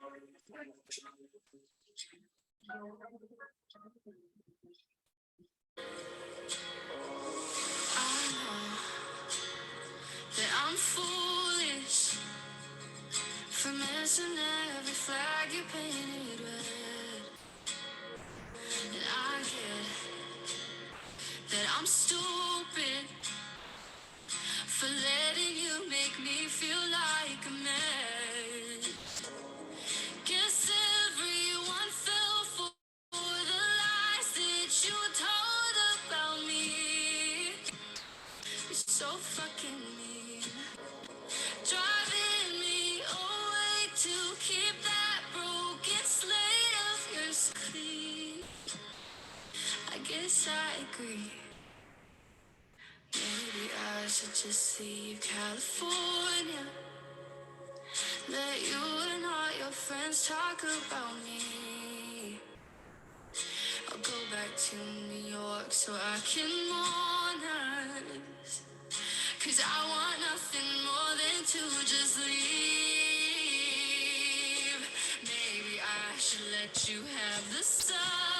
I know that I'm foolish for missing every flag you painted red. And I get that I'm stupid for letting you make me feel like a mess. Guess everyone fell for the lies that you told about me. You're so fucking mean, driving me away to keep that broken slate of yours clean. I guess I agree. Maybe I should just leave California. Let you and all your friends talk about me. I'll go back to New York so I can mourn us. 'Cause I want nothing more than to just leave. Maybe I should let you have the stuff.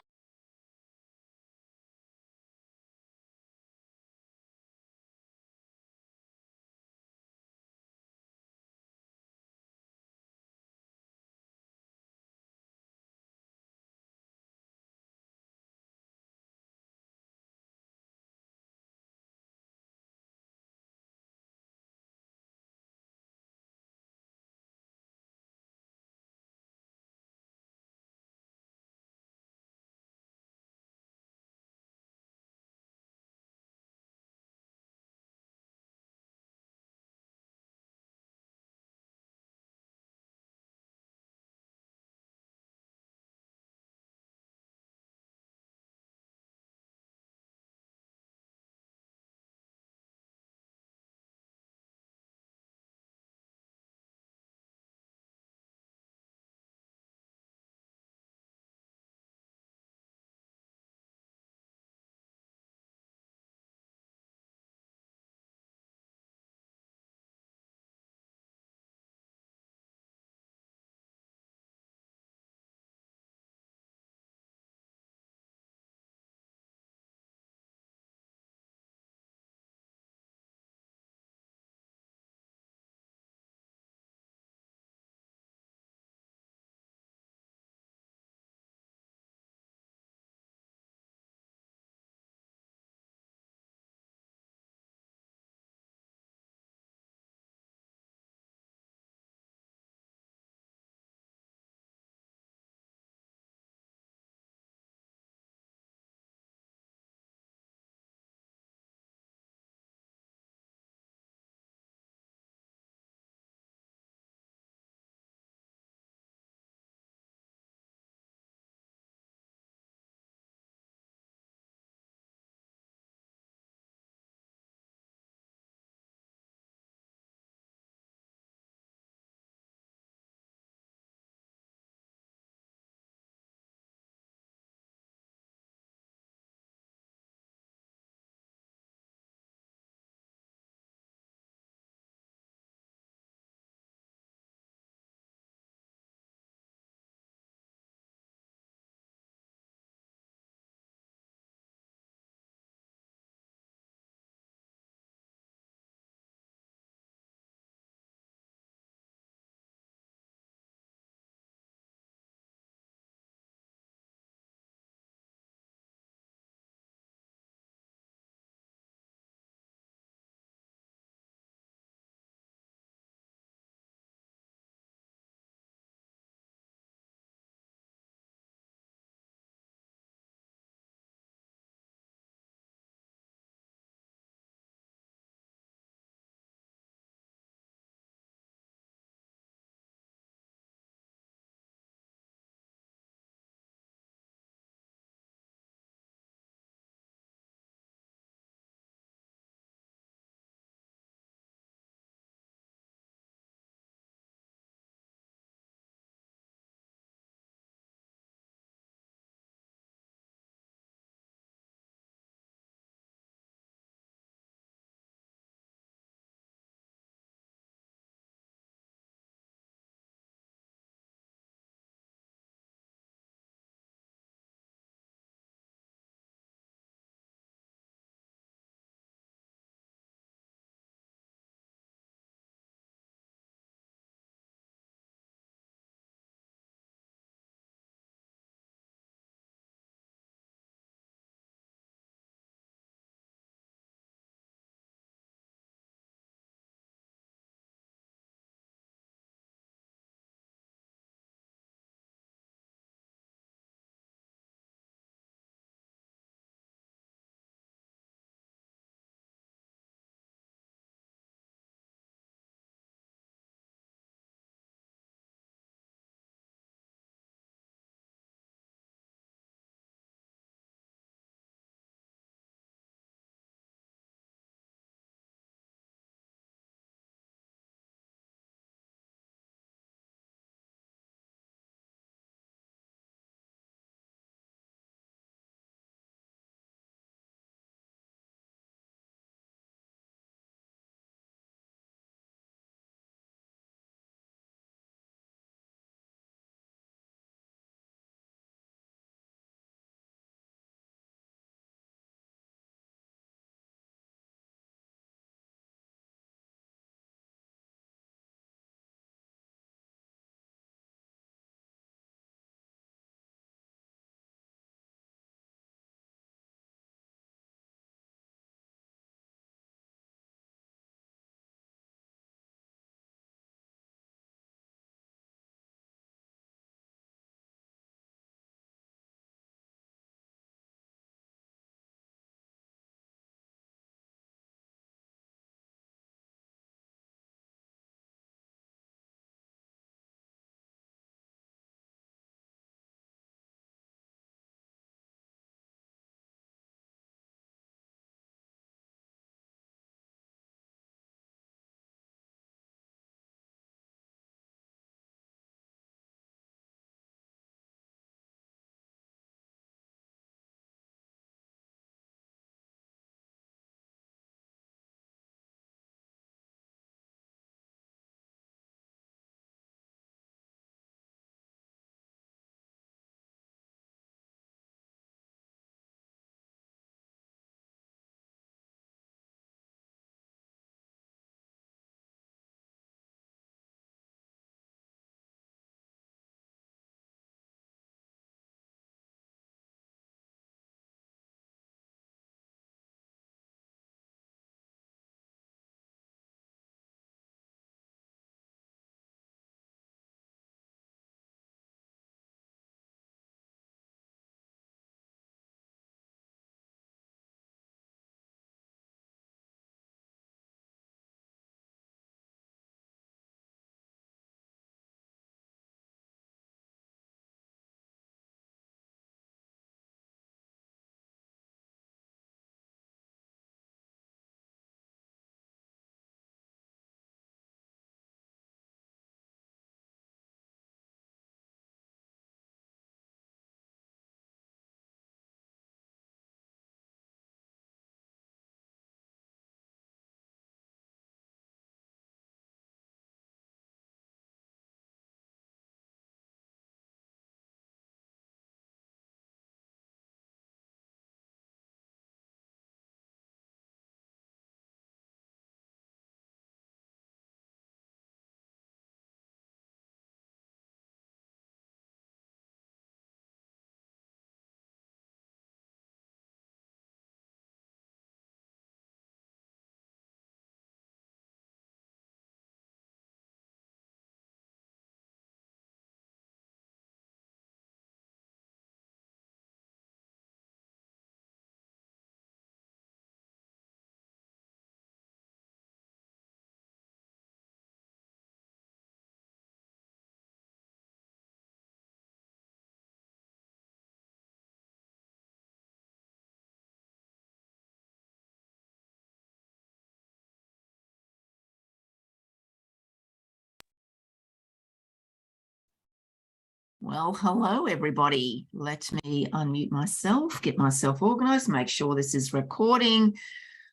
Well, hello, everybody. Let me unmute myself, get myself organized, make sure this is recording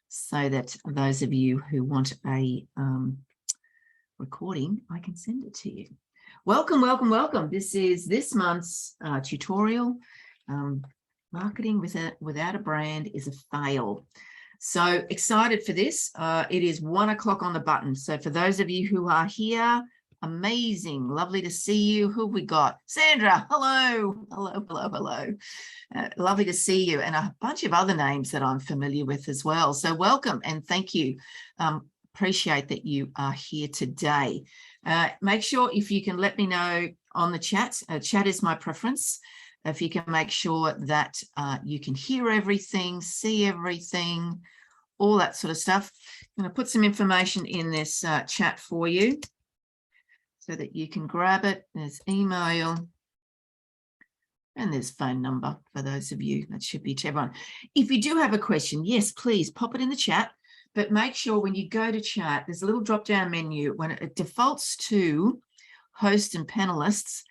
so that those of you who want a recording, I can send it to you. Welcome, welcome, welcome. This is this month's tutorial. Marketing without a brand is a fail. So excited for this. It is 1 o'clock on the button. So for those of you who are here, amazing, lovely to see you. Who have we got? Sandra, hello, hello, hello, hello. Lovely to see you, and a bunch of other names that I'm familiar with as well. So welcome and thank you. Appreciate that you are here today. Make sure if you can let me know on the chat. Chat is my preference. If you can make sure that you can hear everything, see everything, all that sort of stuff. I'm going to put some information in this chat for you so that you can grab it. There's email and there's phone number for those of you. That should be to everyone. If you do have a question, yes, please pop it in the chat, but make sure when you go to chat, there's a little drop-down menu. When it defaults to host and panelists,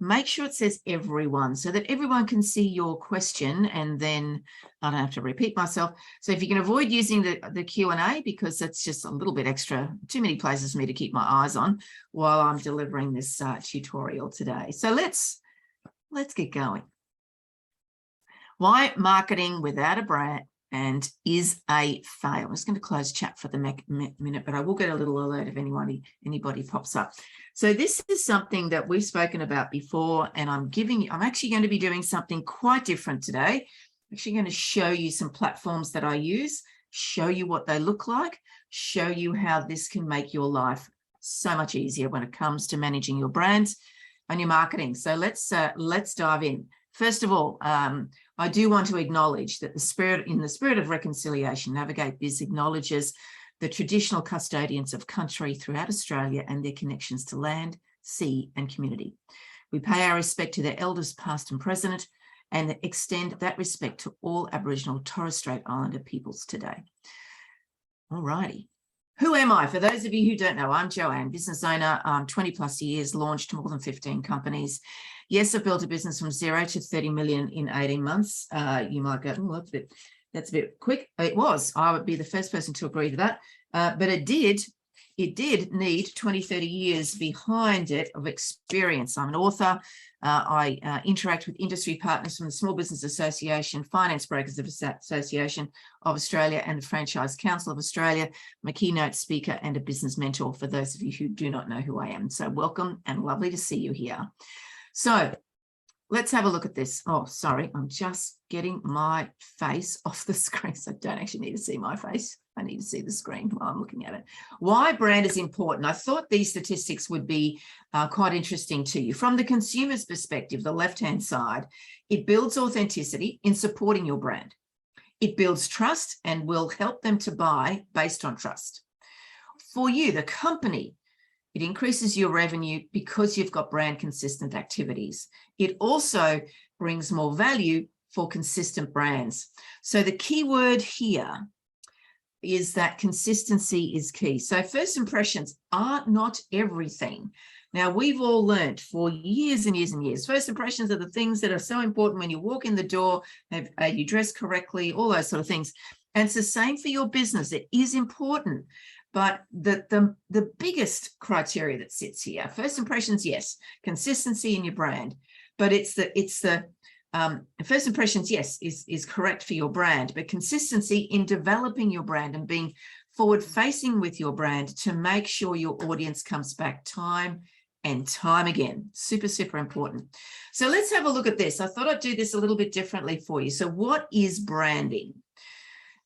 make sure it says everyone so that everyone can see your question, and then I don't have to repeat myself. So if you can avoid using the Q&A, because that's just a little bit extra, too many places for me to keep my eyes on while I'm delivering this tutorial today. So let's get going. Why marketing without a brand and is a fail? I'm just going to close chat for the minute, but I will get a little alert if anybody pops up. So this is something that we've spoken about before, and I'm actually going to be doing something quite different today. I'm actually going to show you some platforms that I use, show you what they look like, show you how this can make your life so much easier when it comes to managing your brand and your marketing. So let's dive in. First of all, I do want to acknowledge that in the spirit of reconciliation, Navigate Biz acknowledges the traditional custodians of country throughout Australia and their connections to land, sea, and community. We pay our respect to their elders, past and present, and extend that respect to all Aboriginal Torres Strait Islander peoples today. All righty. Who am I? For those of you who don't know, I'm Joanne, business owner, 20 plus years, launched more than 15 companies. Yes, I've built a business from 0 to 30 million in 18 months. You might go, oh, that's a bit quick. It was. I would be the first person to agree to that. But it did need 20, 30 years behind it of experience. I'm an author. I interact with industry partners from the Small Business Association, Finance Brokers Association of Australia, and the Franchise Council of Australia. I'm a keynote speaker and a business mentor for those of you who do not know who I am. So welcome and lovely to see you here. So let's have a look at this. Oh, sorry, I'm just getting my face off the screen. So I don't actually need to see my face. I need to see the screen while I'm looking at it. Why brand is important. I thought these statistics would be quite interesting to you. From the consumer's perspective, the left-hand side, it builds authenticity in supporting your brand. It builds trust and will help them to buy based on trust. For you, the company, it increases your revenue because you've got brand consistent activities. It also brings more value for consistent brands. So the key word here is that consistency is key. So first impressions are not everything. Now, we've all learned for years and years and years, first impressions are the things that are so important when you walk in the door, you dress correctly, all those sort of things. And it's the same for your business. It is important. But the biggest criteria that sits here, first impressions, yes, consistency in your brand, but it's the first impressions, yes, is correct for your brand, but consistency in developing your brand and being forward facing with your brand to make sure your audience comes back time and time again. Super, super important. So let's have a look at this. I thought I'd do this a little bit differently for you. So what is branding?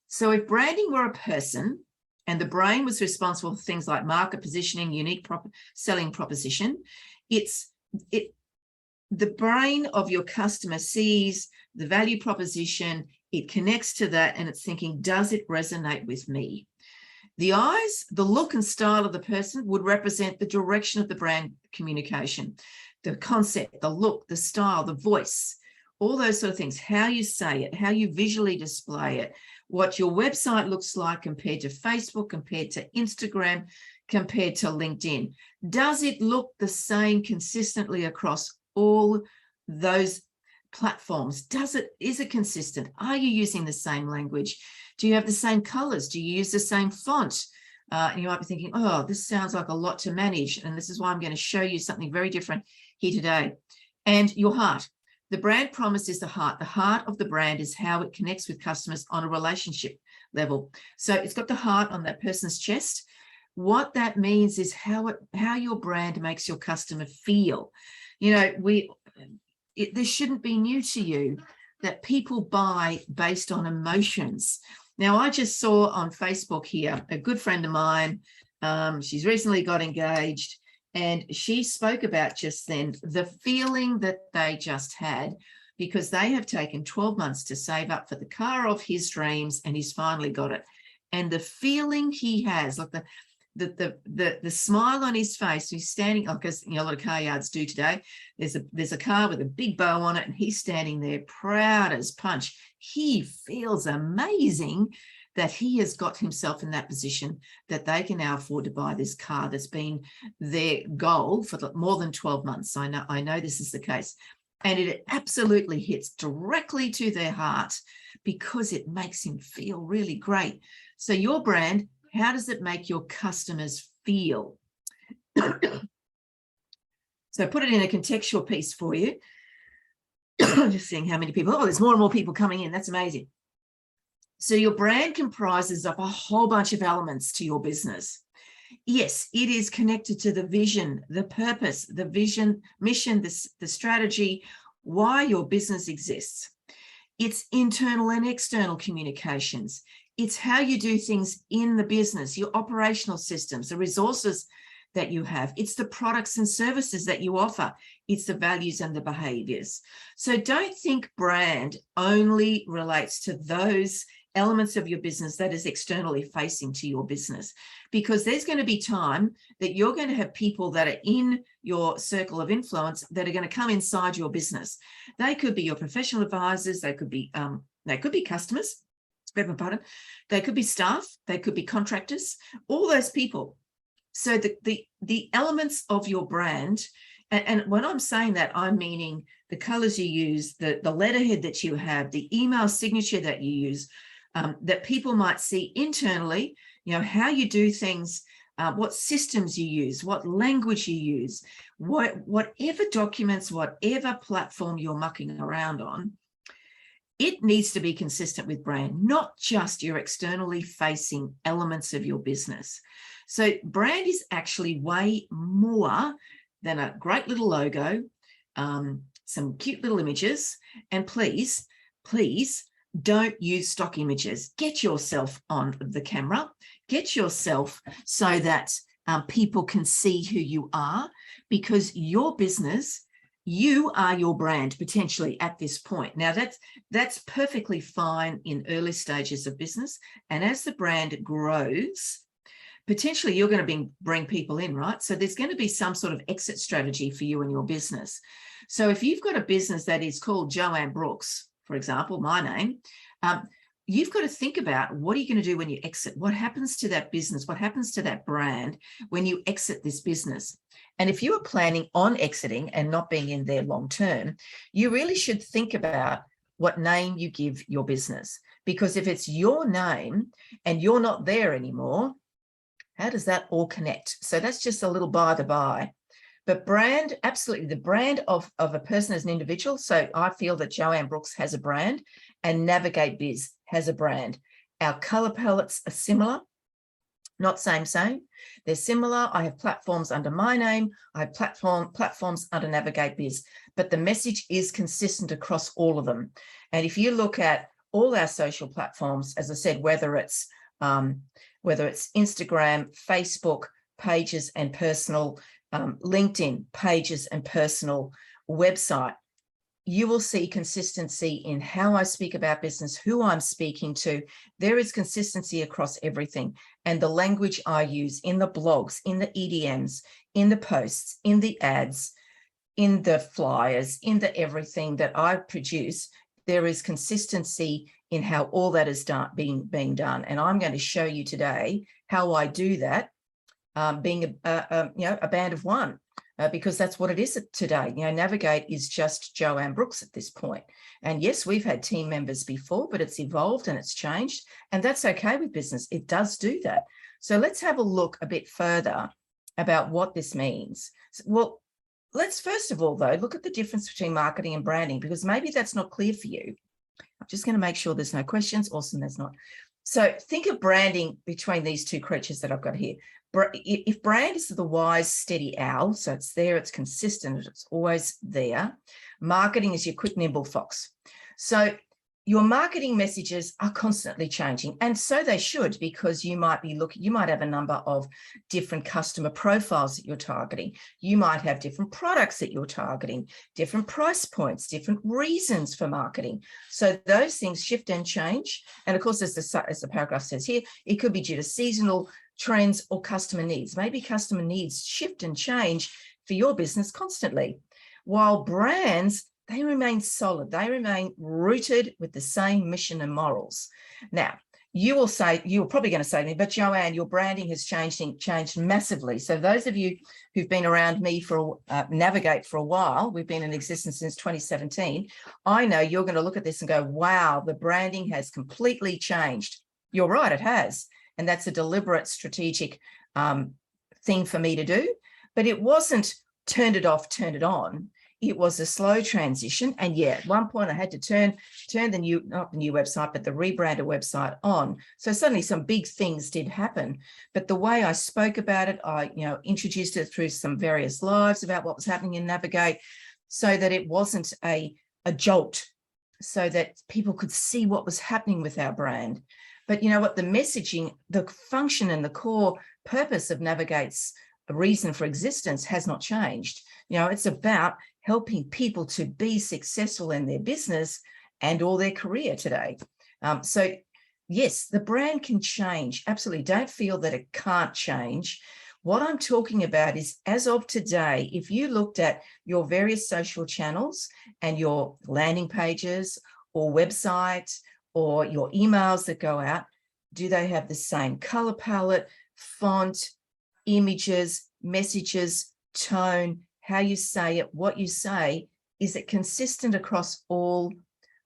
So if branding were a person, and the brain was responsible for things like market positioning, unique selling proposition, the brain of your customer sees the value proposition, it connects to that, and it's thinking, does it resonate with me? The eyes, the look and style of the person would represent the direction of the brand communication, the concept, the look, the style, the voice, all those sort of things, how you say it, how you visually display it, what your website looks like compared to Facebook, compared to Instagram, compared to LinkedIn. Does it look the same consistently across all those platforms? Is it consistent? Are you using the same language? Do you have the same colors? Do you use the same font? And you might be thinking, oh, this sounds like a lot to manage. And this is why I'm going to show you something very different here today. And your heart. The brand promise is the heart. The heart of the brand is how it connects with customers on a relationship level. So it's got the heart on that person's chest. What that means is how your brand makes your customer feel. You know, this shouldn't be new to you that people buy based on emotions. Now, I just saw on Facebook here, a good friend of mine, she's recently got engaged, and she spoke about just then the feeling that they just had because they have taken 12 months to save up for the car of his dreams, and he's finally got it. And the feeling he has, like the smile on his face, he's standing, because a lot of car yards do today. There's a car with a big bow on it, and he's standing there proud as punch. He feels amazing that he has got himself in that position that they can now afford to buy this car that's been their goal for more than 12 months. I know this is the case. And it absolutely hits directly to their heart because it makes him feel really great. So your brand, how does it make your customers feel? So put it in a contextual piece for you. Just seeing how many people, there's more and more people coming in. That's amazing. So your brand comprises of a whole bunch of elements to your business. Yes, it is connected to the vision, the purpose, the vision, mission, the strategy, why your business exists. It's internal and external communications. It's how you do things in the business, your operational systems, the resources that you have. It's the products and services that you offer. It's the values and the behaviors. So don't think brand only relates to those elements of your business that is externally facing to your business, because there's going to be time that you're going to have people that are in your circle of influence that are going to come inside your business. They could be your professional advisors. They could be customers. Beg my pardon. They could be staff. They could be contractors. All those people. So the elements of your brand, and when I'm saying that, I'm meaning the colors you use, the letterhead that you have, the email signature that you use, that people might see internally, how you do things, what systems you use, what language you use, whatever documents, whatever platform you're mucking around on, it needs to be consistent with brand, not just your externally facing elements of your business. So brand is actually way more than a great little logo, some cute little images, and please, don't use stock images. Get yourself on the camera. Get yourself so that people can see who you are, because your business, you are your brand potentially at this point. Now that's perfectly fine in early stages of business. And as the brand grows, potentially you're going to bring people in, right? So there's going to be some sort of exit strategy for you and your business. So if you've got a business that is called Joanne Brooks, for example, my name, you've got to think about, what are you going to do when you exit? What happens to that business? What happens to that brand when you exit this business? And if you are planning on exiting and not being in there long term, you really should think about what name you give your business. Because if it's your name and you're not there anymore, how does that all connect? So that's just a little by the by. But brand, absolutely, the brand of a person as an individual. So I feel that Joanne Brooks has a brand and Navigate Biz has a brand. Our color palettes are similar, not same. They're similar. I have platforms under my name. I have platforms under Navigate Biz, but the message is consistent across all of them. And if you look at all our social platforms, as I said, whether it's Instagram, Facebook pages and personal, LinkedIn pages and personal, website, you will see consistency in how I speak about business, who I'm speaking to. There is consistency across everything. And the language I use in the blogs, in the EDMs, in the posts, in the ads, in the flyers, in the everything that I produce, there is consistency in how all that is being done. And I'm going to show you today how I do that, being a band of one. because that's what it is today. Navigate is just Joanne Brooks at this point. And yes, we've had team members before, but it's evolved and it's changed. And that's okay with business. It does do that. So let's have a look a bit further about what this means. Well, let's first of all, though, look at the difference between marketing and branding, because maybe that's not clear for you. I'm just going to make sure there's no questions. Awesome, there's not. So think of branding between these two creatures that I've got here. If brand is the wise, steady owl, so it's there, it's consistent, it's always there. Marketing is your quick, nimble fox. So your marketing messages are constantly changing, and so they should, because you might have a number of different customer profiles that you're targeting. You might have different products that you're targeting, different price points, different reasons for marketing. So those things shift and change. And of course, as the paragraph says here, it could be due to seasonal trends or customer needs. Maybe customer needs shift and change for your business constantly, while brands, they remain solid. They remain rooted with the same mission and morals. Now, you're probably going to say to me, but Joanne, your branding has changed massively. So those of you who've been around me for Navigate for a while, we've been in existence since 2017. I know you're going to look at this and go, wow, the branding has completely changed. You're right, it has. And that's a deliberate strategic thing for me to do. But it wasn't turn it off, turn it on. It was a slow transition. And yeah, at one point I had to turn the not the new website, but the rebranded website on. So suddenly some big things did happen. But the way I spoke about it, I introduced it through some various lives about what was happening in Navigate, so that it wasn't a jolt, so that people could see what was happening with our brand. But you know what? The messaging, the function and the core purpose of Navigate's reason for existence has not changed. It's about helping people to be successful in their business and or their career today. So yes, the brand can change. Absolutely. Don't feel that it can't change. What I'm talking about is, as of today, if you looked at your various social channels and your landing pages or website or your emails that go out, do they have the same color palette, font, images, messages, tone, how you say it, what you say? Is it consistent across all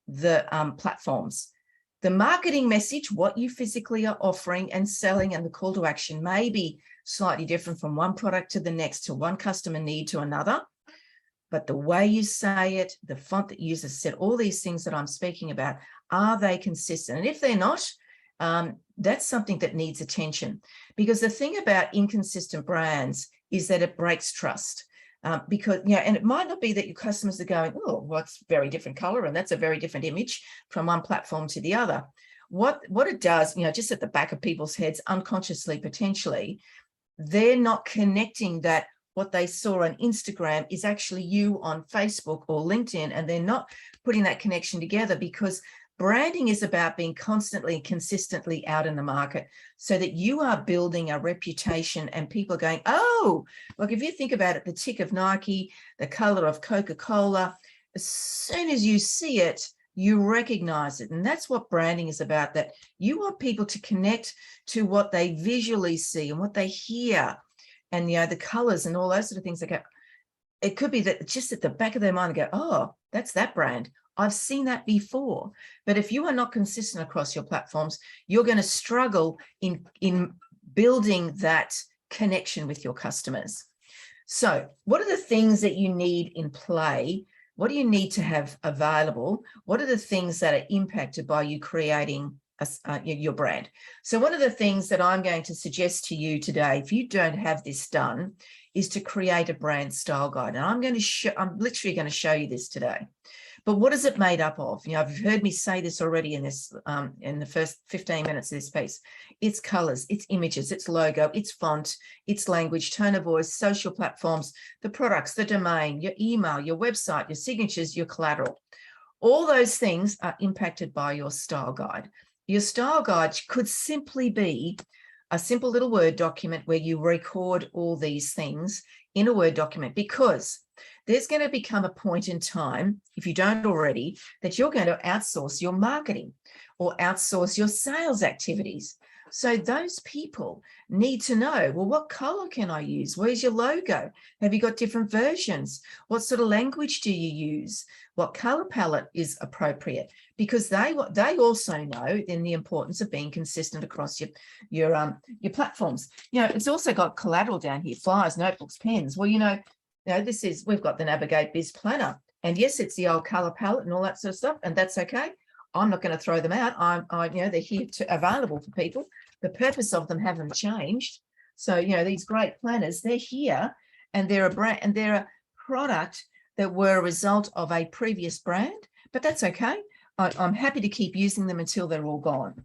the platforms? The marketing message, what you physically are offering and selling, and the call to action may be slightly different from one product to the next, to one customer need to another. But the way you say it, the font that you use, said, all these things that I'm speaking about, are they consistent? And if they're not, that's something that needs attention. Because the thing about inconsistent brands is that it breaks trust. Because, and it might not be that your customers are going, oh, well, it's very different color, and that's a very different image from one platform to the other. What it does, just at the back of people's heads, unconsciously, potentially, they're not connecting that what they saw on Instagram is actually you on Facebook or LinkedIn, and they're not putting that connection together, because branding is about being constantly and consistently out in the market, so that you are building a reputation and people are going, oh, like if you think about it, the tick of Nike, the color of Coca-Cola, as soon as you see it, you recognize it. And that's what branding is about, that you want people to connect to what they visually see and what they hear, and the colors and all those sort of things. It could be that just at the back of their mind go, oh, that's that brand. I've seen that before. But if you are not consistent across your platforms, you're going to struggle in building that connection with your customers. So what are the things that you need in play? What do you need to have available? What are the things that are impacted by you creating your brand? So one of the things that I'm going to suggest to you today, if you don't have this done, is to create a brand style guide. And I'm literally going to show you this today. But what is it made up of? You've heard me say this already in this in the first 15 minutes of this piece. It's colors, it's images, it's logo, it's font, it's language, tone of voice, social platforms, the products, the domain, your email, your website, your signatures, your collateral. All those things are impacted by your style guide. Your style guide could simply be a simple little Word document where you record all these things in a Word document, because there's going to become a point in time, if you don't already, that you're going to outsource your marketing or outsource your sales activities. So those people need to know, well, what color can I use? Where's your logo? Have you got different versions? What sort of language do you use? What color palette is appropriate? Because they also know then the importance of being consistent across your platforms. You know, it's also got collateral down here: flyers, notebooks, pens. Well, we've got the Navigate Biz Planner, and yes, it's the old color palette and all that sort of stuff, and that's okay. I'm not going to throw them out. They're here available for people. The purpose of them haven't changed. So, these great planners, they're here, and they're a brand, and they're a product that were a result of a previous brand, but that's okay. I'm happy to keep using them until they're all gone.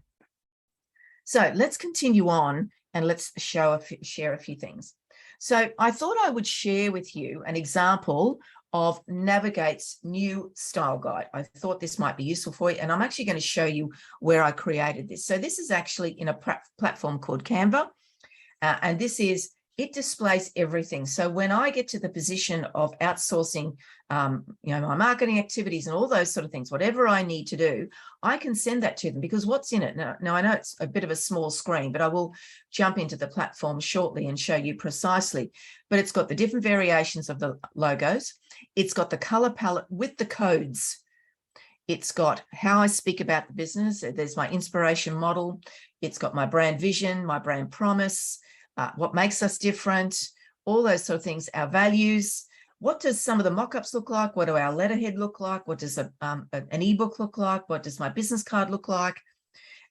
So let's continue on, and let's share a few things. So I thought I would share with you an example of Navigate's new style guide. I thought this might be useful for you, and I'm actually going to show you where I created this. So this is actually in a platform called Canva, and it displays everything. So when I get to the position of outsourcing, my marketing activities and all those sort of things, whatever I need to do, I can send that to them, because what's in it? Now I know it's a bit of a small screen, but I will jump into the platform shortly and show you precisely. But it's got the different variations of the logos. It's got the color palette with the codes. It's got how I speak about the business. There's my inspiration model. It's got my brand vision, my brand promise, what makes us different, all those sort of things, our values. What does some of the mock-ups look like? What do our letterhead look like? What does an ebook look like? What does my business card look like?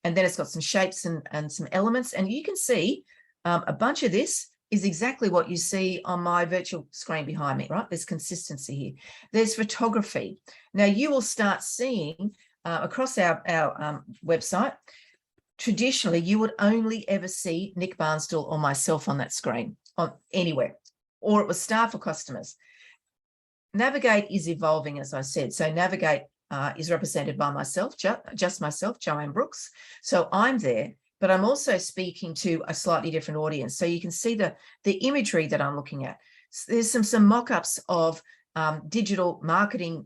And then it's got some shapes and some elements. And you can see a bunch of this is exactly what you see on my virtual screen behind me, right? There's consistency here. There's photography. Now you will start seeing across our website, traditionally, you would only ever see Nick Barnstall or myself on that screen, on anywhere, or it was staff or customers. Navigate is evolving, as I said. So Navigate is represented by myself, just myself, Joanne Brooks. So I'm there, but I'm also speaking to a slightly different audience. So you can see the imagery that I'm looking at. So there's some mock-ups of digital marketing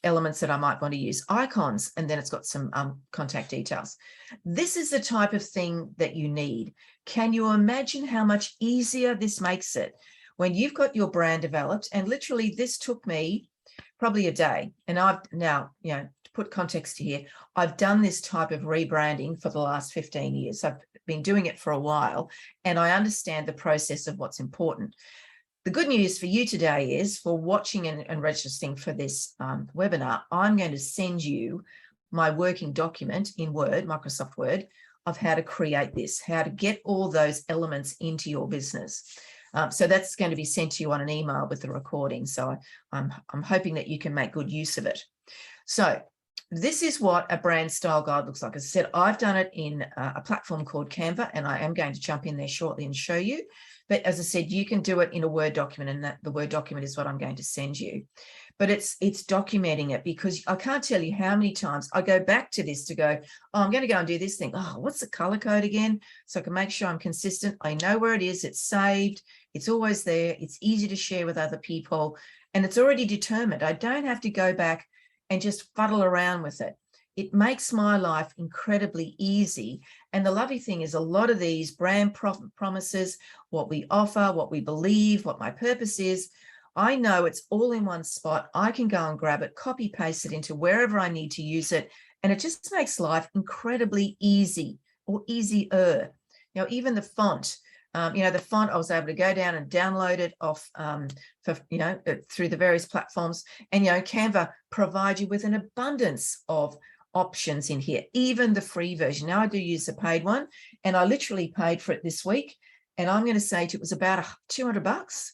elements that I might want to use, icons, and then it's got some contact details. This is the type of thing that you need. Can you imagine how much easier this makes it when you've got your brand developed? And literally this took me probably a day. And I've now, to put context here, I've done this type of rebranding for the last 15 years. I've been doing it for a while, and I understand the process of what's important. The good news for you today is, for watching and registering for this webinar, I'm going to send you my working document in Word, Microsoft Word, of how to create this, how to get all those elements into your business. So that's going to be sent to you on an email with the recording. So I'm hoping that you can make good use of it. So this is what a brand style guide looks like. As I said, I've done it in a platform called Canva, and I am going to jump in there shortly and show you. But as I said, you can do it in a Word document, and the Word document is what I'm going to send you. But it's documenting it, because I can't tell you how many times I go back to this to go, oh, I'm going to go and do this thing. Oh, what's the color code again? So I can make sure I'm consistent. I know where it is. It's saved. It's always there. It's easy to share with other people, and it's already determined. I don't have to go back and just fuddle around with it. It makes my life incredibly easy. And the lovely thing is, a lot of these brand promises, what we offer, what we believe, what my purpose is, I know it's all in one spot. I can go and grab it, copy paste it into wherever I need to use it. And it just makes life incredibly easy, or easier. Even the font, the font, I was able to go down and download it off through the various platforms. And, Canva provides you with an abundance of options in here, even the free version. Now I do use the paid one, and I literally paid for it this week. And I'm going to say it was about $200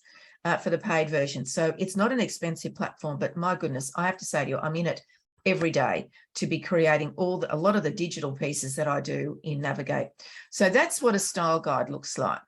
for the paid version. So it's not an expensive platform, but my goodness, I have to say to you, I'm in it every day to be creating a lot of the digital pieces that I do in Navigate. So that's what a style guide looks like.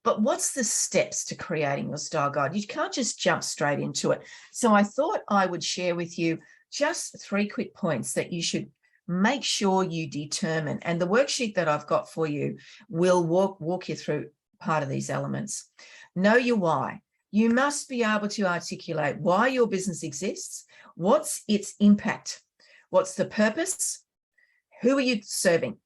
But what's the steps to creating your style guide? You can't just jump straight into it. So I thought I would share with you just 3 quick points that you should make sure you determine. And the worksheet that I've got for you will walk you through part of these elements. Know your why. You must be able to articulate why your business exists. What's its impact? What's the purpose? Who are you serving?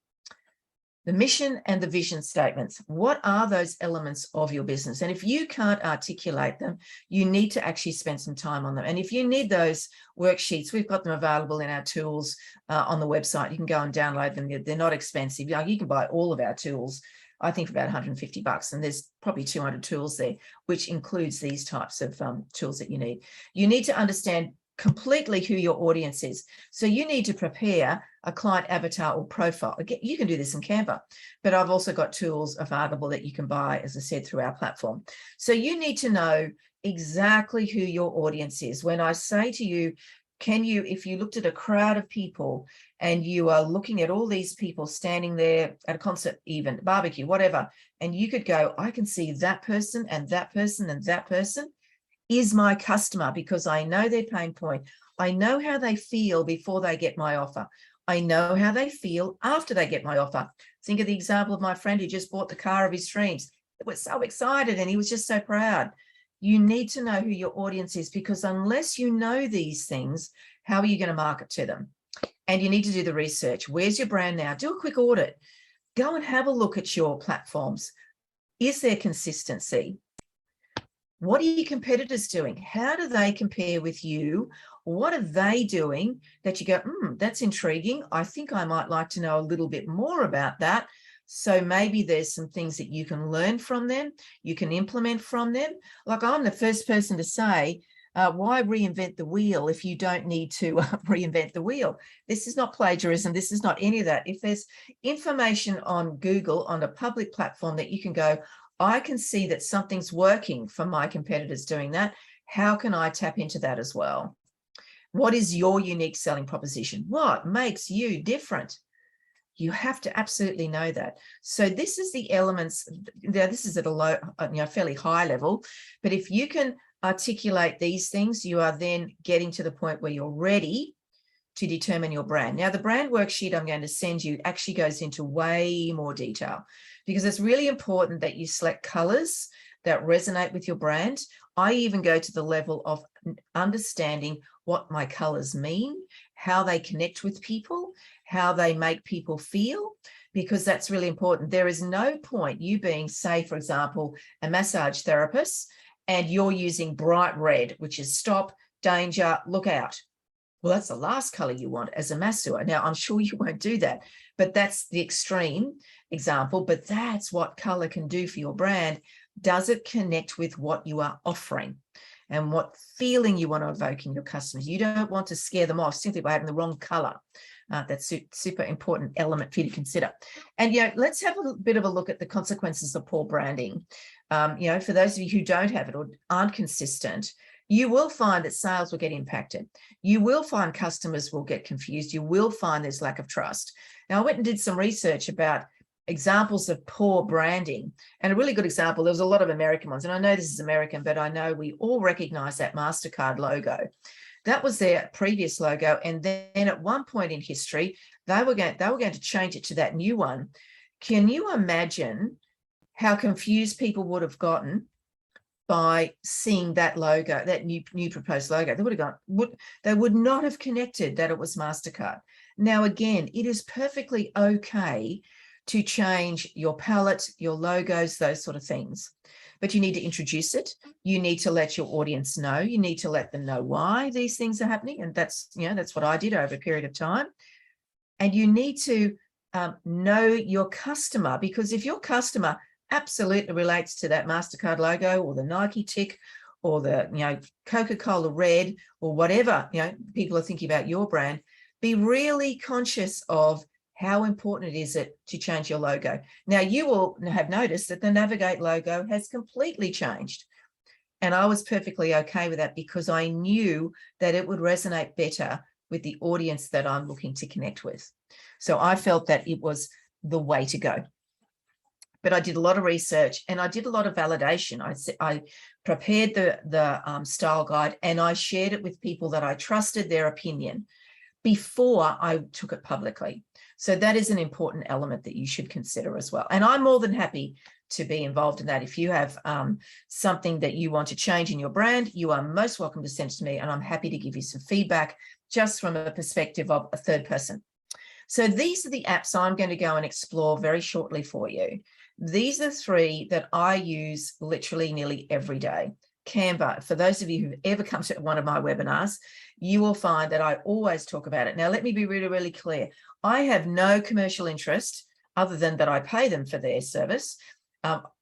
The mission and the vision statements. What are those elements of your business? And if you can't articulate them, you need to actually spend some time on them. And if you need those worksheets, we've got them available in our tools on the website. You can go and download them. They're not expensive. You can buy all of our tools, I think, for about $150. And there's probably 200 tools there, which includes these types of tools that you need. You need to understand completely who your audience is. So you need to prepare a client avatar or profile. Again, you can do this in Canva, but I've also got tools available that you can buy, as I said, through our platform. So you need to know exactly who your audience is. When I say to you, if you looked at a crowd of people and you are looking at all these people standing there at a concert, even barbecue, whatever, and you could go, I can see that person and that person and that person is my customer, because I know their pain point. I know how they feel before they get my offer. I know how they feel after they get my offer. Think of the example of my friend who just bought the car of his dreams. He was so excited and he was just so proud. You need to know who your audience is, because unless you know these things, how are you going to market to them? And you need to do the research. Where's your brand now? Do a quick audit. Go and have a look at your platforms. Is there consistency? What are your competitors doing? How do they compare with you? What are they doing that you go, that's intriguing. I think I might like to know a little bit more about that. So maybe there's some things that you can learn from them, you can implement from them. Like, I'm the first person to say, why reinvent the wheel if you don't need to reinvent the wheel? This is not plagiarism. This is not any of that. If there's information on Google, on a public platform that you can go, I can see that something's working for my competitors doing that. How can I tap into that as well? What is your unique selling proposition? What makes you different? You have to absolutely know that. So this is the elements. Now, this is at a low, fairly high level, but if you can articulate these things, you are then getting to the point where you're ready to determine your brand. Now, the brand worksheet I'm going to send you actually goes into way more detail, because it's really important that you select colors that resonate with your brand. I even go to the level of understanding what my colors mean, how they connect with people, how they make people feel, because that's really important. There is no point you being, say, for example, a massage therapist, and you're using bright red, which is stop, danger, look out. Well, that's the last color you want as a masseur. Now, I'm sure you won't do that, but that's the extreme example. But that's what color can do for your brand. Does it connect with what you are offering and what feeling you want to evoke in your customers? You don't want to scare them off simply by having the wrong color. That's a super important element for you to consider. And, let's have a bit of a look at the consequences of poor branding. For those of you who don't have it or aren't consistent, you will find that sales will get impacted. You will find customers will get confused. You will find there's lack of trust. Now, I went and did some research about examples of poor branding, and a really good example, there was a lot of American ones, and I know this is American, but I know we all recognize that MasterCard logo. That was their previous logo, and then at one point in history, they were going to change it to that new one. Can you imagine how confused people would have gotten by seeing that logo, that new proposed logo? They would have they would not have connected that it was MasterCard. Now, again, it is perfectly okay to change your palette, your logos, those sort of things, but you need to introduce it. You need to let your audience know. You need to let them know why these things are happening, and that's what I did over a period of time. And you need to know your customer, because if your customer absolutely relates to that MasterCard logo or the Nike tick or the Coca-Cola red or whatever people are thinking about your brand, be really conscious of how important it is to change your logo. Now, you will have noticed that the Navigate logo has completely changed, and I was perfectly okay with that, because I knew that it would resonate better with the audience that I'm looking to connect with. So I felt that it was the way to go. But I did a lot of research and I did a lot of validation. I prepared the style guide, and I shared it with people that I trusted their opinion before I took it publicly. So that is an important element that you should consider as well. And I'm more than happy to be involved in that. If you have something that you want to change in your brand, you are most welcome to send it to me, and I'm happy to give you some feedback just from a perspective of a third person. So these are the apps I'm going to go and explore very shortly for you. These are 3 that I use literally nearly every day. Canva, for those of you who've ever come to one of my webinars, you will find that I always talk about it. Now, let me be really, really clear. I have no commercial interest other than that I pay them for their service.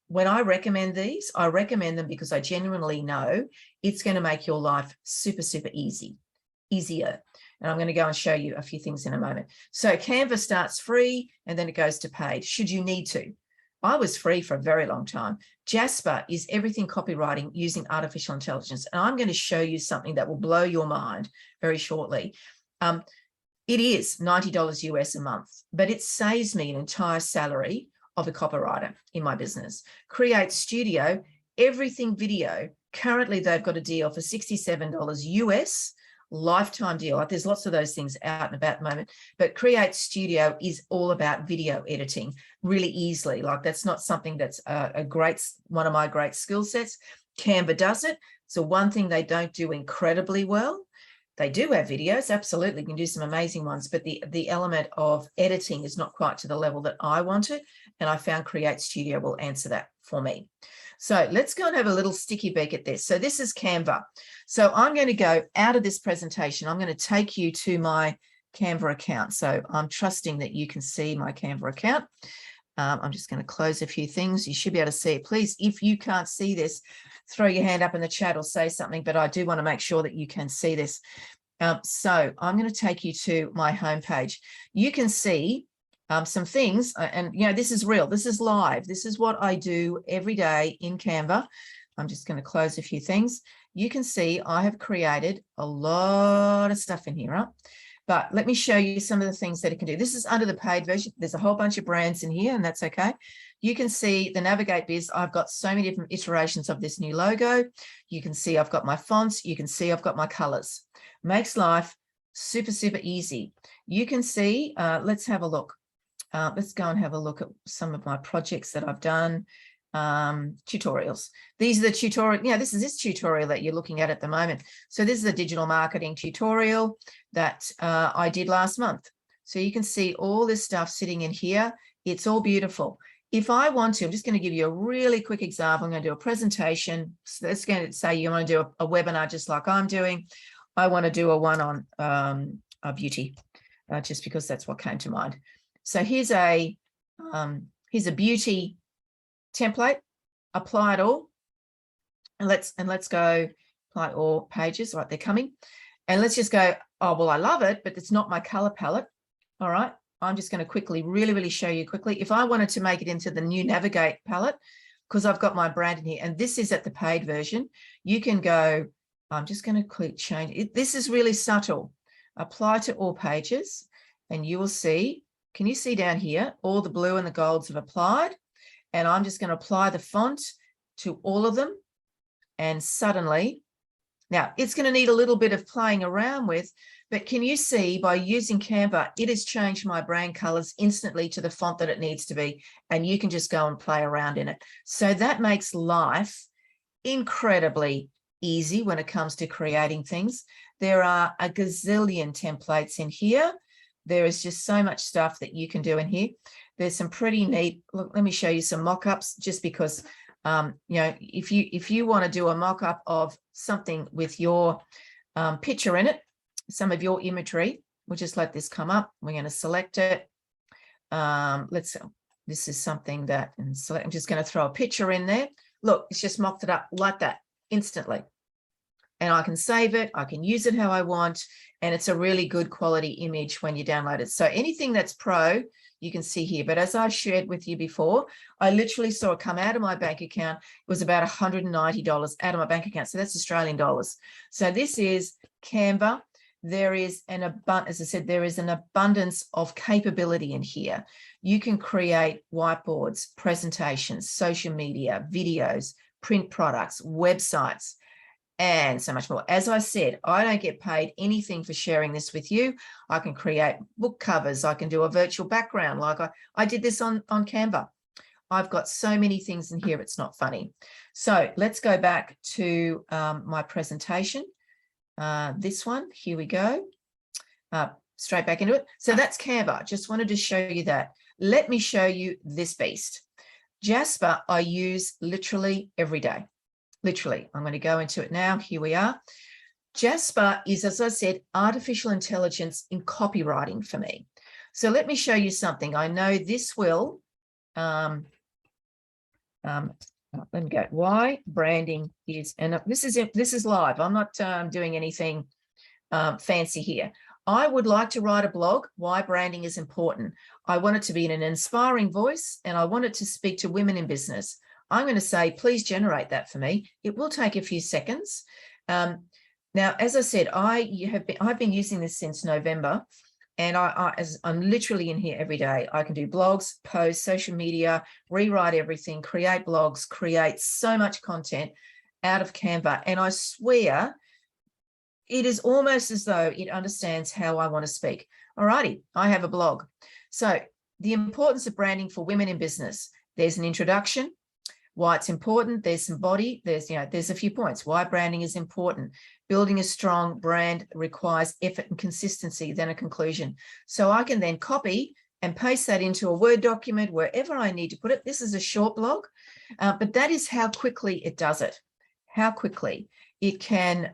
When I recommend these, I recommend them because I genuinely know it's going to make your life super, super easier. And I'm going to go and show you a few things in a moment. So Canva starts free and then it goes to paid, should you need to. I was free for a very long time. Jasper is everything copywriting using artificial intelligence. And I'm going to show you something that will blow your mind very shortly. It is $90 US a month, but it saves me an entire salary of a copywriter in my business. Create Studio, everything video. Currently, they've got a deal for $67 US, lifetime deal. Like, there's lots of those things out and about at the moment, but Create Studio is all about video editing really easily. Like, that's not something that's one of my great skill sets. Canva does it. So one thing they don't do incredibly well. They do have videos, absolutely, you can do some amazing ones, but the element of editing is not quite to the level that I wanted, and I found Create Studio will answer that for me. So let's go and have a little sticky beak at this. So this is Canva. So I'm going to go out of this presentation. I'm going to take you to my Canva account. So I'm trusting that you can see my Canva account. I'm just going to close a few things. You should be able to see it. Please, if you can't see this, throw your hand up in the chat or say something, but I do want to make sure that you can see this. So I'm going to take you to my homepage. You can see some things, and this is real. This is live. This is what I do every day in Canva. I'm just going to close a few things. You can see I have created a lot of stuff in here, right? But let me show you some of the things that it can do. This is under the paid version. There's a whole bunch of brands in here, and that's okay. You can see the Navigate Biz. I've got so many different iterations of this new logo. You can see I've got my fonts. You can see I've got my colors. Makes life super, super easy. You can see, let's have a look. Let's go and have a look at some of my projects that I've done. Tutorials. These are the tutorial. This is this tutorial that you're looking at the moment. So this is a digital marketing tutorial that I did last month. So you can see all this stuff sitting in here. It's all beautiful. If I want to, I'm just going to give you a really quick example. I'm going to do a presentation. So that's going to say you want to do a webinar just like I'm doing. I want to do a one on beauty, just because that's what came to mind. So here's a beauty template. Apply it all, and let's go apply all pages. Right, they're coming, and let's just go. Oh well, I love it, but it's not my color palette. All right, I'm just going to really show you quickly. If I wanted to make it into the new Navigate palette, because I've got my brand in here, and this is at the paid version, you can go. I'm just going to click change it. This is really subtle. Apply to all pages, and you will see. Can you see down here? All the blue and the golds have applied. And I'm just going to apply the font to all of them. And suddenly, now it's going to need a little bit of playing around with, but can you see by using Canva, it has changed my brand colors instantly to the font that it needs to be. And you can just go and play around in it. So that makes life incredibly easy when it comes to creating things. There are a gazillion templates in here. There is just so much stuff that you can do in here. There's some pretty neat, look, let me show you some mock-ups, just because, if you want to do a mock-up of something with your picture in it, some of your imagery, we'll just let this come up. We're going to select it. This is something that, and select, I'm just going to throw a picture in there. Look, it's just mocked it up like that instantly. And I can save it, I can use it how I want, and it's a really good quality image when you download it. So anything that's pro, you can see here. But as I've shared with you before, I literally saw it come out of my bank account. It was about $190 out of my bank account. So that's Australian dollars. So this is Canva. There is an abundance, as I said, there is an abundance of capability in here. You can create whiteboards, presentations, social media, videos, print products, websites, and so much more. As I said, I don't get paid anything for sharing this with you. I can create book covers. I can do a virtual background. Like I did this on Canva. I've got so many things in here. It's not funny. So let's go back to my presentation. This one, here we go. straight back into it. So that's Canva. Just wanted to show you that. Let me show you this beast. Jasper, I use literally every day. Literally. I'm going to go into it now. Here we are. Jasper is, as I said, artificial intelligence in copywriting for me. So let me show you something. I know this will, let me go. Why branding is, and this is live. I'm not doing anything fancy here. I would like to write a blog, why branding is important. I want it to be in an inspiring voice, and I want it to speak to women in business. I'm going to say, please generate that for me. It will take a few seconds. Now, as I said, I've been using this since November, and I'm literally in here every day. I can do blogs, posts, social media, rewrite everything, create blogs, create so much content out of Canva. And I swear it is almost as though it understands how I want to speak. All righty, I have a blog. So the importance of branding for women in business. There's an introduction, why it's important. There's some body. There's a few points. Why branding is important. Building a strong brand requires effort and consistency, then a conclusion. So I can then copy and paste that into a Word document wherever I need to put it. This is a short blog, but that is how quickly it does it. How quickly it can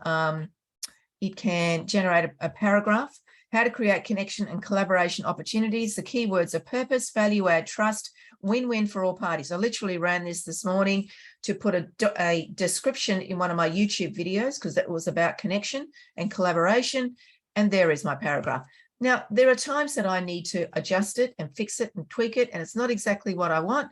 generate a paragraph, how to create connection and collaboration opportunities. The keywords are purpose, value add, trust, win-win for all parties. I literally ran this morning to put a description in one of my YouTube videos because that was about connection and collaboration. And there is my paragraph. Now, there are times that I need to adjust it and fix it and tweak it, and it's not exactly what I want,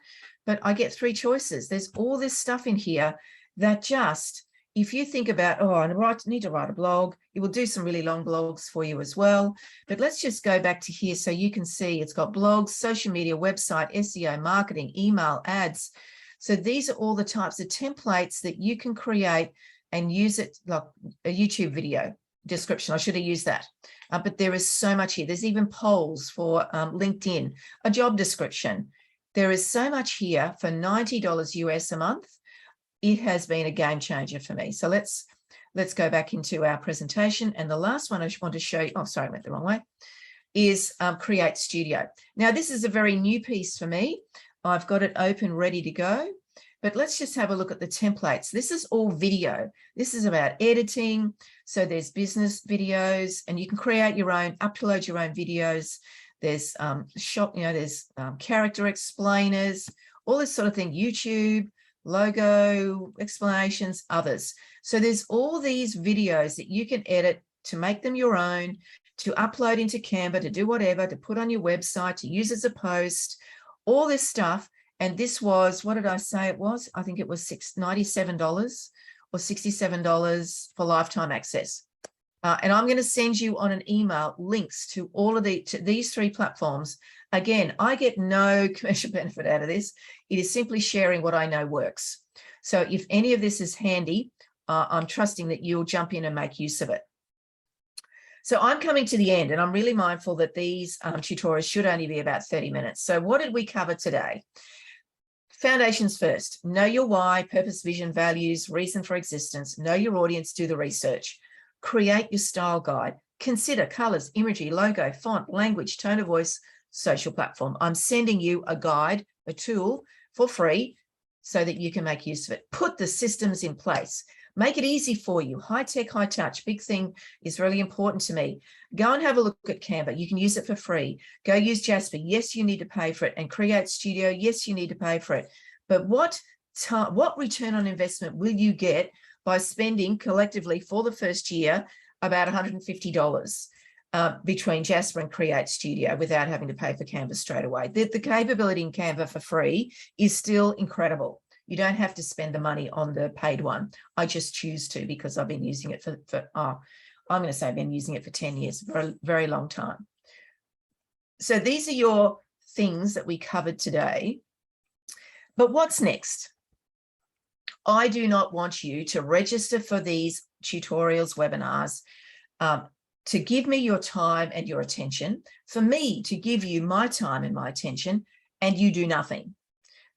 but I get 3 choices. There's all this stuff in here that just, if you think about, oh, I need to write a blog, it will do some really long blogs for you as well. But let's just go back to here so you can see it's got blogs, social media, website, SEO, marketing, email, ads. So these are all the types of templates that you can create and use it like a YouTube video description. I should have used that. But there is so much here. There's even polls for LinkedIn, a job description. There is so much here for $90 US a month. It has been a game changer for me. So let's go back into our presentation. And the last one I want to show you, oh, sorry, I went the wrong way, is Create Studio. Now, this is a very new piece for me. I've got it open, ready to go. But let's just have a look at the templates. This is all video. This is about editing. So there's business videos, and you can create your own, upload your own videos. There's there's character explainers, all this sort of thing, YouTube, logo explanations, others. So there's all these videos that you can edit to make them your own, to upload into Canva, to do whatever, to put on your website, to use as a post, all this stuff. And this was, what did I say it was? I think it was $97 or $67 for lifetime access. And I'm going to send you on an email links to all of these 3 platforms. Again, I get no commercial benefit out of this. It is simply sharing what I know works. So if any of this is handy, I'm trusting that you'll jump in and make use of it. So I'm coming to the end, and I'm really mindful that these tutorials should only be about 30 minutes. So what did we cover today? Foundations first. Know your why, purpose, vision, values, reason for existence. Know your audience, do the research. Create your style guide. Consider colors, imagery, logo, font, language, tone of voice, social platform. I'm sending you a guide, a tool for free so that you can make use of it. Put the systems in place. Make it easy for you. High tech, high touch. Big thing is really important to me. Go and have a look at Canva. You can use it for free. Go use Jasper. Yes, you need to pay for it. And Create Studio. Yes, you need to pay for it. But what return on investment will you get by spending collectively for the first year about $150 between Jasper and Create Studio without having to pay for Canva straight away? The capability in Canva for free is still incredible. You don't have to spend the money on the paid one. I just choose to because I've been using it I'm going to say I've been using it for 10 years, for a very long time. So these are your things that we covered today. But what's next? I do not want you to register for these tutorials, webinars, to give me your time and your attention, for me to give you my time and my attention, and you do nothing.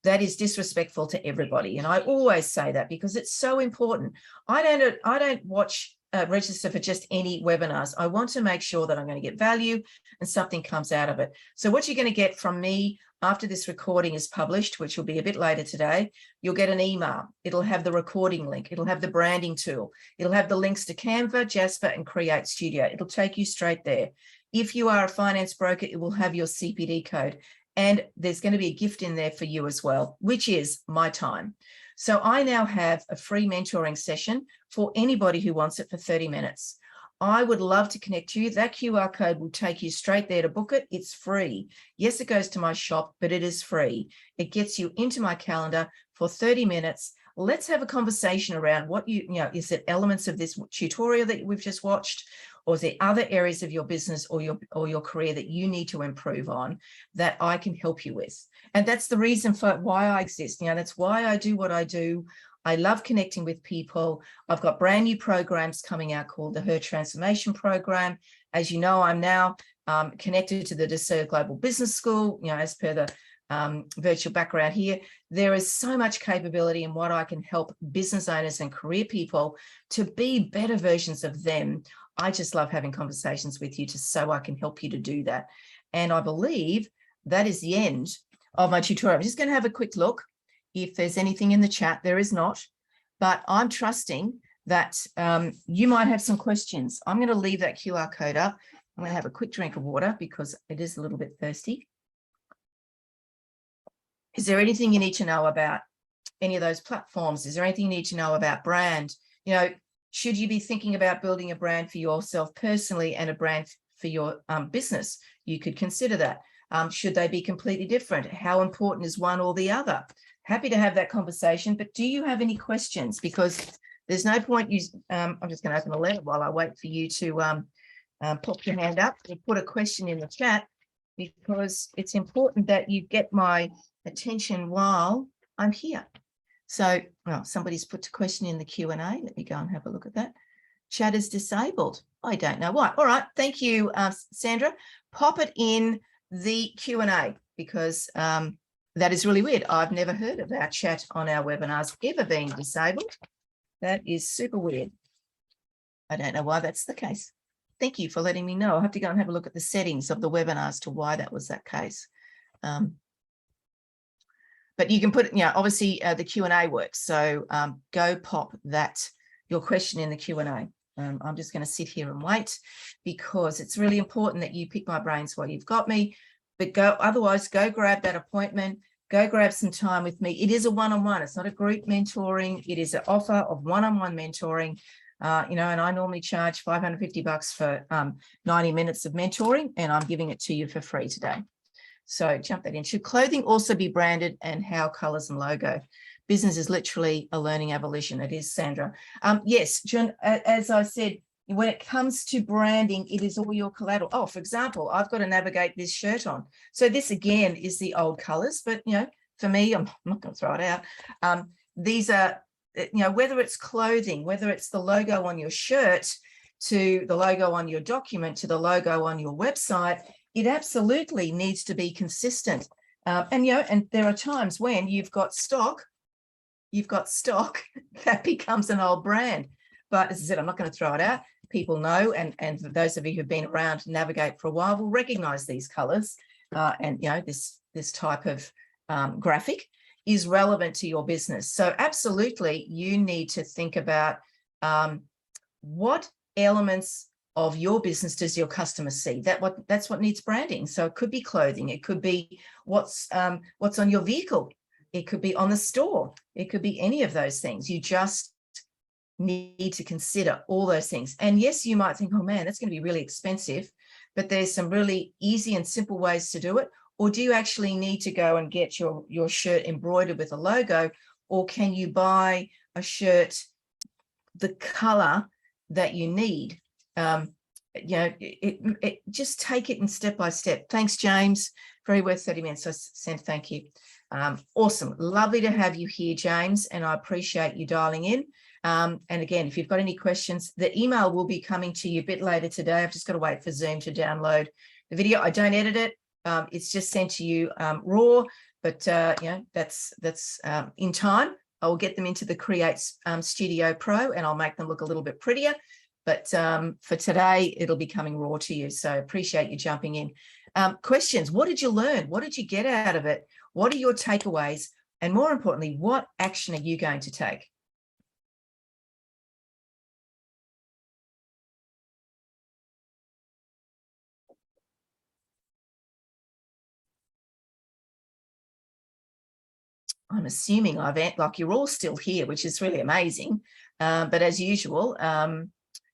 That is disrespectful to everybody. And I always say that because it's so important. I don't watch register for just any webinars. I want to make sure that I'm going to get value and something comes out of it. So what you're going to get from me after this recording is published, which will be a bit later today, you'll get an email. It'll have the recording link. It'll have the branding tool. It'll have the links to Canva, Jasper, and Create Studio. It'll take you straight there. If you are a finance broker, it will have your CPD code. And there's going to be a gift in there for you as well, which is my time. So I now have a free mentoring session for anybody who wants it for 30 minutes. I would love to connect you. That QR code will take you straight there to book it. It's free. Yes, it goes to my shop, but it is free. It gets you into my calendar for 30 minutes. Let's have a conversation around what is it elements of this tutorial that we've just watched, or is there other areas of your business or your career that you need to improve on that I can help you with? And that's the reason for why I exist. That's why I do what I do. I love connecting with people. I've got brand new programs coming out called the Her Transformation Program. As you know, I'm now connected to the Deserve Global Business School, as per the virtual background here. There is so much capability in what I can help business owners and career people to be better versions of them. I just love having conversations with you so I can help you to do that. And I believe that is the end of my tutorial. I'm just going to have a quick look if there's anything in the chat. There is not, but I'm trusting that you might have some questions. I'm going to leave that QR code up. I'm going to have a quick drink of water because it is a little bit thirsty. Is there anything you need to know about any of those platforms? Is there anything you need to know about brand? Should you be thinking about building a brand for yourself personally and a brand for your business? You could consider that. Should they be completely different? How important is one or the other? Happy to have that conversation, but do you have any questions? Because there's no point I'm just going to open the letter while I wait for you to pop your hand up and put a question in the chat, because it's important that you get my attention while I'm here. So, well, somebody's put a question in the Q&A. Let me go and have a look at that. Chat is disabled. I don't know why. All right. Thank you, Sandra. Pop it in the Q&A because that is really weird. I've never heard of our chat on our webinars ever being disabled. That is super weird. I don't know why that's the case. Thank you for letting me know. I'll have to go and have a look at the settings of the webinar as to why that was that case. But you can put, obviously the Q&A works. So go pop your question in the Q&A. I'm just going to sit here and wait because it's really important that you pick my brains while you've got me. But otherwise, go grab that appointment. Go grab some time with me. It is a one-on-one. It's not a group mentoring. It is an offer of one-on-one mentoring. And I normally charge $550 for 90 minutes of mentoring, and I'm giving it to you for free today. So jump that in. Should clothing also be branded, and how colors and logo? Business is literally a learning evolution. It is, Sandra. Yes, John, as I said, when it comes to branding, it is all your collateral. Oh, for example, I've got to navigate this shirt on. So this again is the old colors, but for me, I'm not going to throw it out. These are, whether it's clothing, whether it's the logo on your shirt, to the logo on your document, to the logo on your website, it absolutely needs to be consistent. And there are times when you've got stock that becomes an old brand. But as I said, I'm not going to throw it out. People know, and for those of you who've been around to navigate for a while will recognize these colors. And this type of graphic is relevant to your business. So absolutely, you need to think about what elements of your business does your customer see? That's what needs branding. So it could be clothing, it could be what's on your vehicle, it could be on the store, it could be any of those things. You just need to consider all those things. And yes, you might think, oh man, that's going to be really expensive, but there's some really easy and simple ways to do it. Or do you actually need to go and get your shirt embroidered with a logo, or can you buy a shirt the color that you need? Just take it in step by step. Thanks, James. Very worth 30 minutes. So send thank you. Awesome. Lovely to have you here, James, and I appreciate you dialing in. And again, if you've got any questions, the email will be coming to you a bit later today. I've just got to wait for Zoom to download the video. I don't edit it. It's just sent to you raw, but that's in time. I will get them into the Create Studio Pro, and I'll make them look a little bit prettier. But for today, it'll be coming raw to you. So appreciate you jumping in. Questions. What did you learn? What did you get out of it? What are your takeaways? And more importantly, what action are you going to take? I'm assuming like you're all still here, which is really amazing. But as usual,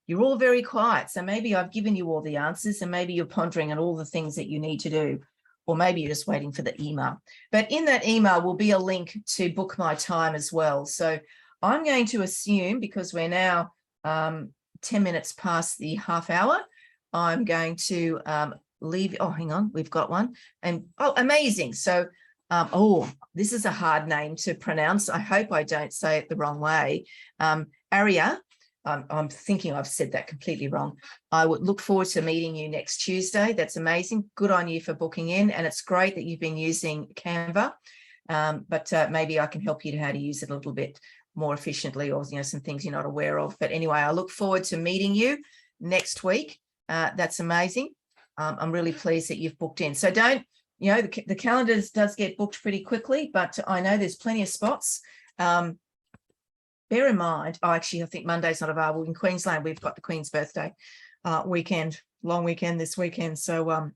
you're all very quiet. So maybe I've given you all the answers and maybe you're pondering on all the things that you need to do, or maybe you're just waiting for the email. But in that email will be a link to book my time as well. So I'm going to assume, because we're now 10 minutes past the half hour, I'm going to leave. Oh, hang on, we've got one. And oh, amazing. So this is a hard name to pronounce. I hope I don't say it the wrong way. Aria, I'm thinking I've said that completely wrong. I would look forward to meeting you next Tuesday. That's amazing. Good on you for booking in. And it's great that you've been using Canva, but maybe I can help you to how to use it a little bit more efficiently, or some things you're not aware of. But anyway, I look forward to meeting you next week. That's amazing. I'm really pleased that you've booked in. So don't, the calendar does get booked pretty quickly, but I know there's plenty of spots. Bear in mind, I think Monday's not available. In Queensland, we've got the Queen's birthday weekend, long weekend this weekend. So,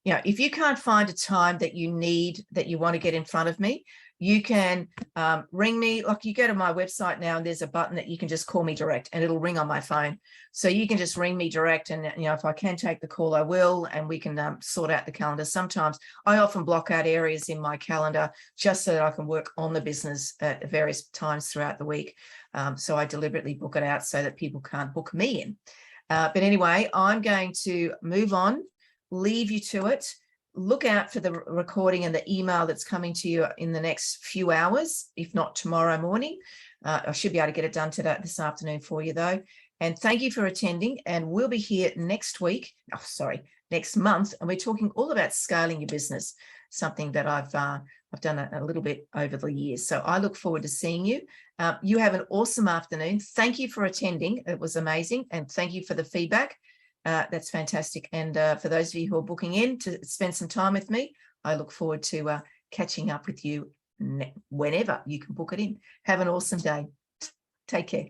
if you can't find a time that you want to get in front of me, you can ring me. Like, you go to my website now and there's a button that you can just call me direct and it'll ring on my phone. So you can just ring me direct, and if I can take the call, I will, and we can sort out the calendar. Sometimes I often block out areas in my calendar just so that I can work on the business at various times throughout the week. So I deliberately book it out so that people can't book me in. But anyway, I'm going to move on, leave you to it. Look out for the recording and the email that's coming to you in the next few hours, if not tomorrow morning. I should be able to get it done this afternoon for you, though. And thank you for attending. And we'll be here next month. And we're talking all about scaling your business, something that I've done a little bit over the years. So I look forward to seeing you. You have an awesome afternoon. Thank you for attending. It was amazing. And thank you for the feedback. That's fantastic. And for those of you who are booking in to spend some time with me, I look forward to catching up with you whenever you can book it in. Have an awesome day. Take care.